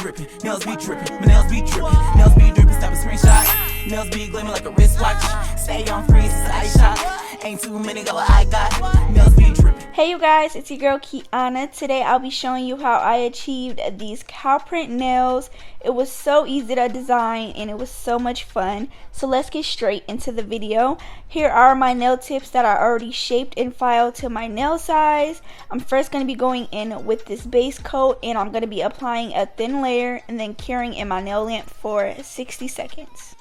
dripping, nails be dripping, my nails be dripping, nails be dripping, snap a screenshot, nails be gleaming like a wristwatch, stay on freeze, I shot, ain't too many go I got, nails be dripping. Hey you guys, it's your girl Keyana. Today I'll be showing you how I achieved these cow print nails. It was so easy to design and it was so much fun. So let's get straight into the video. Here are my nail tips that are already shaped and filed to my nail size. I'm first going to be going in with this base coat and I'm going to be applying a thin layer and then curing in my nail lamp for 60 seconds.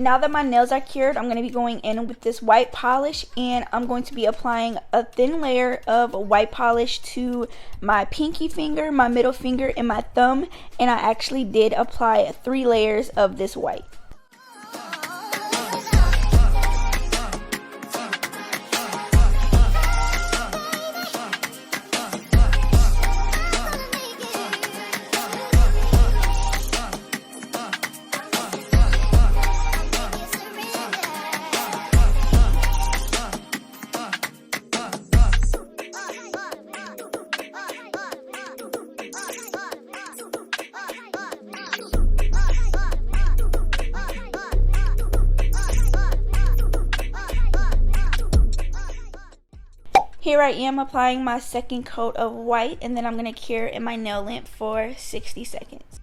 Now that my nails are cured, I'm going to be going in with this white polish and I'm going to be applying a thin layer of white polish to my pinky finger, my middle finger, and my thumb. And I actually did apply 3 layers of this white. Here I am applying my second coat of white and then I'm going to cure in my nail lamp for 60 seconds.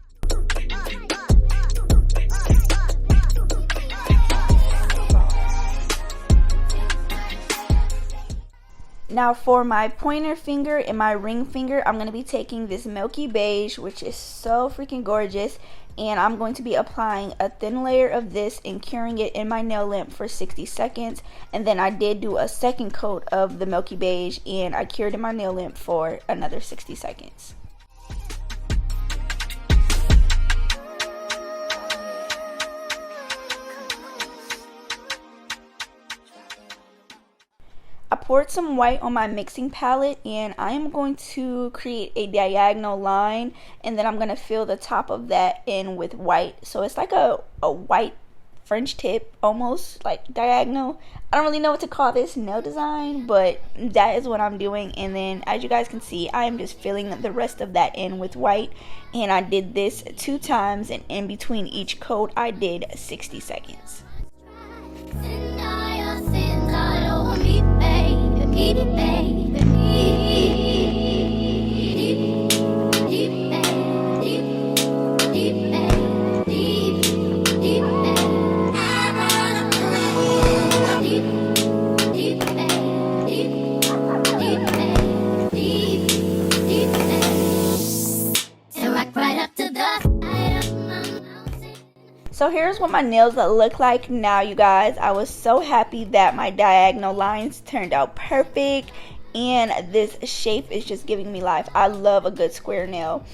Now for my pointer finger and my ring finger, I'm going to be taking this milky beige, which is so freaking gorgeous, and I'm going to be applying a thin layer of this and curing it in my nail lamp for 60 seconds. And then I did do a second coat of the milky beige and I cured in my nail lamp for another 60 seconds. I poured some white on my mixing palette and I am going to create a diagonal line and then I'm going to fill the top of that in with white. So it's like a white French tip, almost like diagonal. I don't really know what to call this nail design, but that is what I'm doing. And then as you guys can see, I am just filling the rest of that in with white. And I did this 2 times and in between each coat I did 60 seconds. So here's what my nails look like now, you guys. I was so happy that my diagonal lines turned out perfect and this shape is just giving me life. I love a good square nail.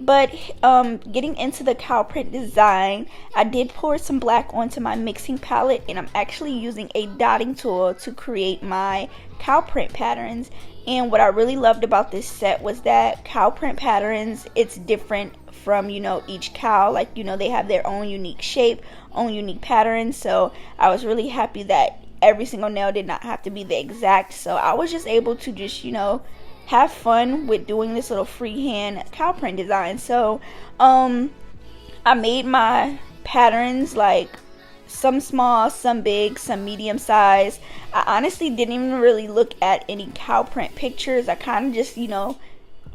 But getting into the cow print design, I did pour some black onto my mixing palette and I'm actually using a dotting tool to create my cow print patterns. And what I really loved about this set was that cow print patterns, it's different from, you know, each cow. Like, you know, they have their own unique shape, own unique pattern. So I was really happy that every single nail did not have to be the exact. So I was just able to just, you know, have fun with doing this little freehand cow print design. So I made my patterns like some small, some big, some medium size. I honestly didn't even really look at any cow print pictures. I kind of just, you know,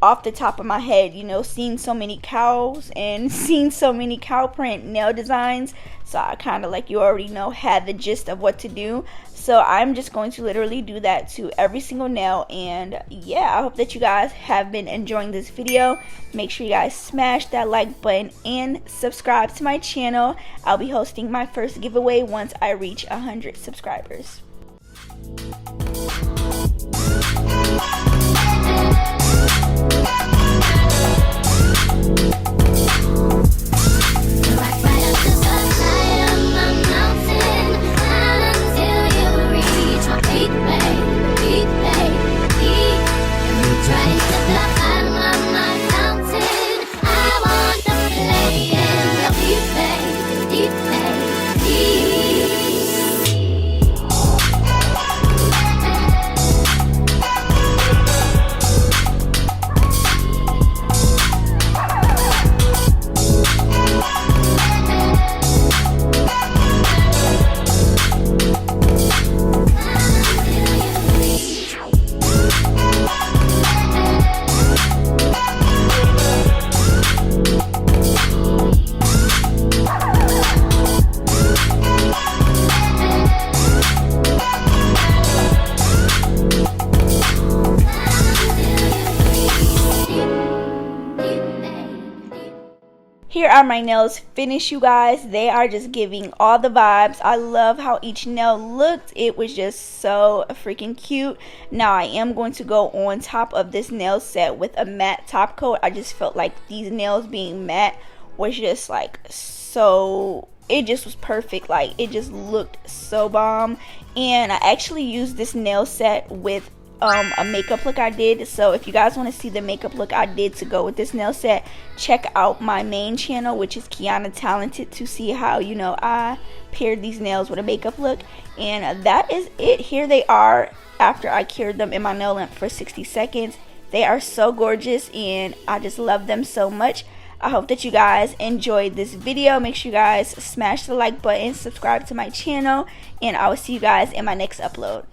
off the top of my head, you know, seeing so many cows and seeing so many cow print nail designs. So I kind of, like you already know, had the gist of what to do. So I'm just going to literally do that to every single nail. And yeah, I hope that you guys have been enjoying this video. Make sure you guys smash that like button and subscribe to my channel. I'll be hosting my first giveaway once I reach 100 subscribers. Here are my nails finished, you guys. They are just giving all the vibes. I love how each nail looked. It was just so freaking cute. Now I am going to go on top of this nail set with a matte top coat. I just felt like these nails being matte was just like so, it just was perfect. Like, it just looked so bomb. And I actually used this nail set with a makeup look I did. So if you guys want to see the makeup look I did to go with this nail set, check out my main channel, which is Keyana Talented, to see how, you know, I paired these nails with a makeup look. And that is it. Here they are after I cured them in my nail lamp for 60 seconds. They are so gorgeous and I just love them so much. I hope that you guys enjoyed this video. Make sure you guys smash the like button, subscribe to my channel, and I will see you guys in my next upload.